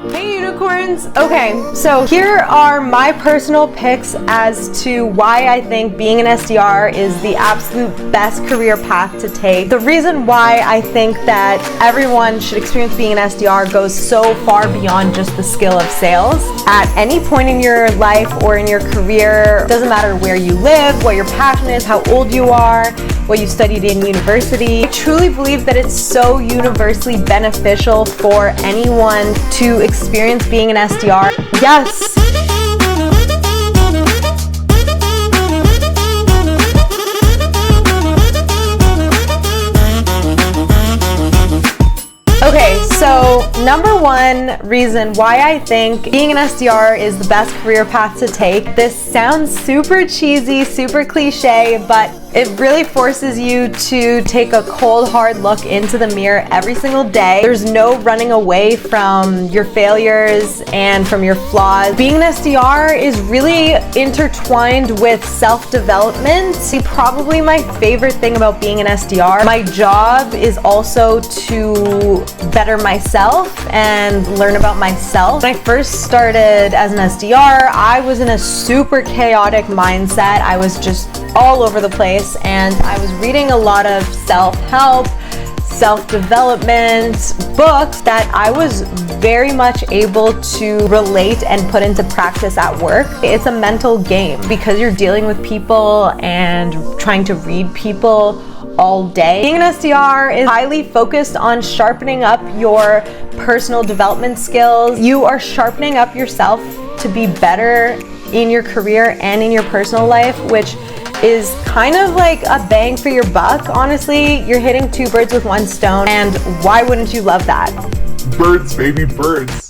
Hey unicorns! Okay, so here are my personal picks as to why I think being an SDR is the absolute best career path to take. The reason why I think that everyone should experience being an SDR goes so far beyond just the skill of sales. At any point in your life or in your career, it doesn't matter where you live, what your passion is, how old you are, what you studied in university. I truly believe that it's so universally beneficial for anyone to experience being an SDR. Yes! Okay, so number one reason why I think being an SDR is the best career path to take. This sounds super cheesy, super cliche, but it really forces you to take a cold, hard look into the mirror every single day. There's no running away from your failures and from your flaws. Being an SDR is really intertwined with self-development. See, probably my favorite thing about being an SDR, my job is also to better myself and learn about myself. When I first started as an SDR, I was in a super chaotic mindset. I was just all over the place, and I was reading a lot of self-help, self-development books that I was very much able to relate and put into practice at work. It's a mental game because you're dealing with people and trying to read people all day. Being an SDR is highly focused on sharpening up your personal development skills. You are sharpening up yourself to be better in your career and in your personal life, which is kind of like a bang for your buck. Honestly, you're hitting two birds with one stone, and why wouldn't you love that? Birds, baby, birds.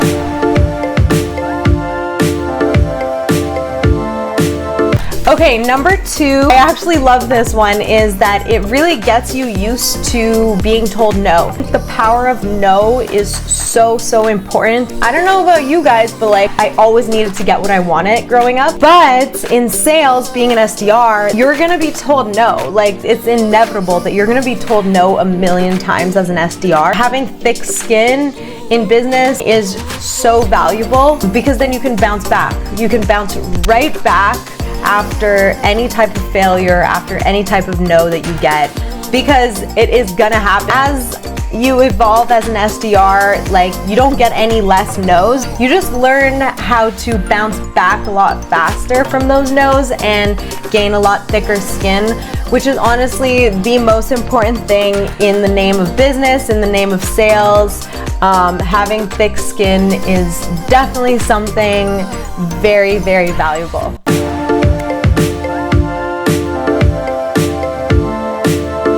Okay, number two, I actually love this one, is that it really gets you used to being told no. The power of no is so important. I don't know about you guys, but like I always needed to get what I wanted growing up. But in sales, being an SDR, you're gonna be told no. Like it's inevitable that you're gonna be told no a million times as an SDR. Having thick skin in business is so valuable because then you can bounce back. You can bounce right back after any type of failure, after any type of no that you get, because it is gonna happen. As you evolve as an SDR, like you don't get any less no's. You just learn how to bounce back a lot faster from those no's and gain a lot thicker skin, which is honestly the most important thing in the name of business, in the name of sales. Having thick skin is definitely something very valuable.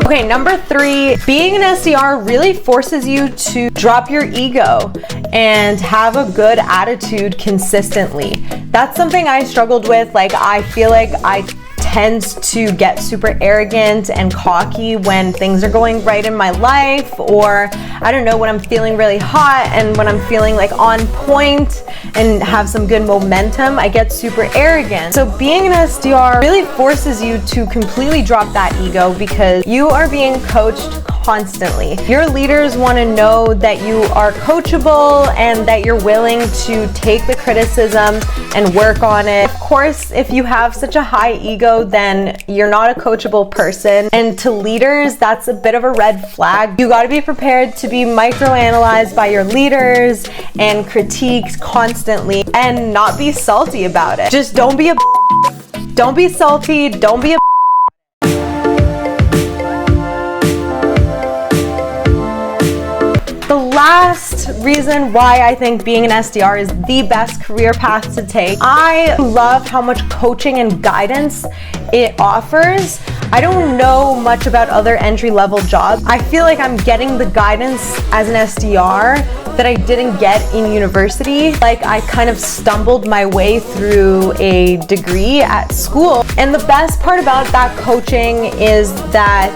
Okay, number three, being an SDR really forces you to drop your ego and have a good attitude consistently. That's something I struggled with. Like, I feel like I tend to get super arrogant and cocky when things are going right in my life, or I don't know, when I'm feeling really hot and when I'm feeling like on point and have some good momentum, I get super arrogant. So being an SDR really forces you to completely drop that ego because you are being coached constantly. Your leaders want to know that you are coachable and that you're willing to take the criticism and work on it. Of course, if you have such a high ego, then you're not a coachable person. And to leaders, that's a bit of a red flag. You got to be prepared to be microanalyzed by your leaders and critiqued constantly and not be salty about it. Just don't be don't be salty, don't be a The last reason why I think being an SDR is the best career path to take, I love how much coaching and guidance it offers. I don't know much about other entry-level jobs. I feel like I'm getting the guidance as an SDR that I didn't get in university. Like I kind of stumbled my way through a degree at school. And the best part about that coaching is that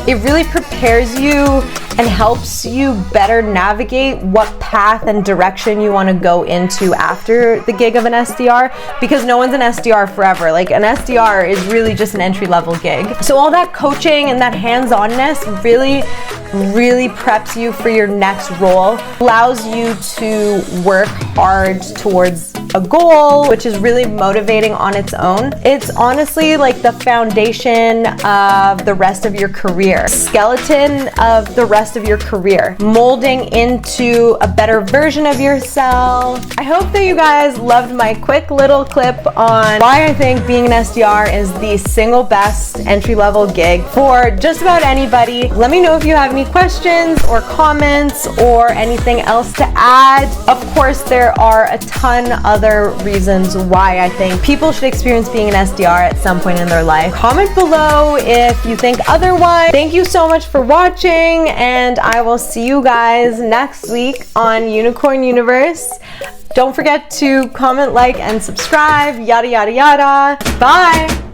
it really prepares you and helps you better navigate what path and direction you want to go into after the gig of an SDR, because no one's an SDR forever. Like an SDR is really just an entry-level gig. So all that coaching and that hands-onness really really preps you for your next role, allows you to work hard towards a goal, which is really motivating on its own. It's honestly like the foundation of the rest of your career, skeleton of the rest of your career, molding into a better version of yourself. I hope that you guys loved my quick little clip on why I think being an SDR is the single best entry-level gig for just about anybody. Let me know if you have any questions or comments or anything else to add. Of course, there are a ton other reasons why I think people should experience being an SDR at some point in their life. Comment below if you think otherwise. Thank you so much for watching, and I will see you guys next week on Unicorn Universe. Don't forget to comment, like, and subscribe, yada, yada, yada. Bye!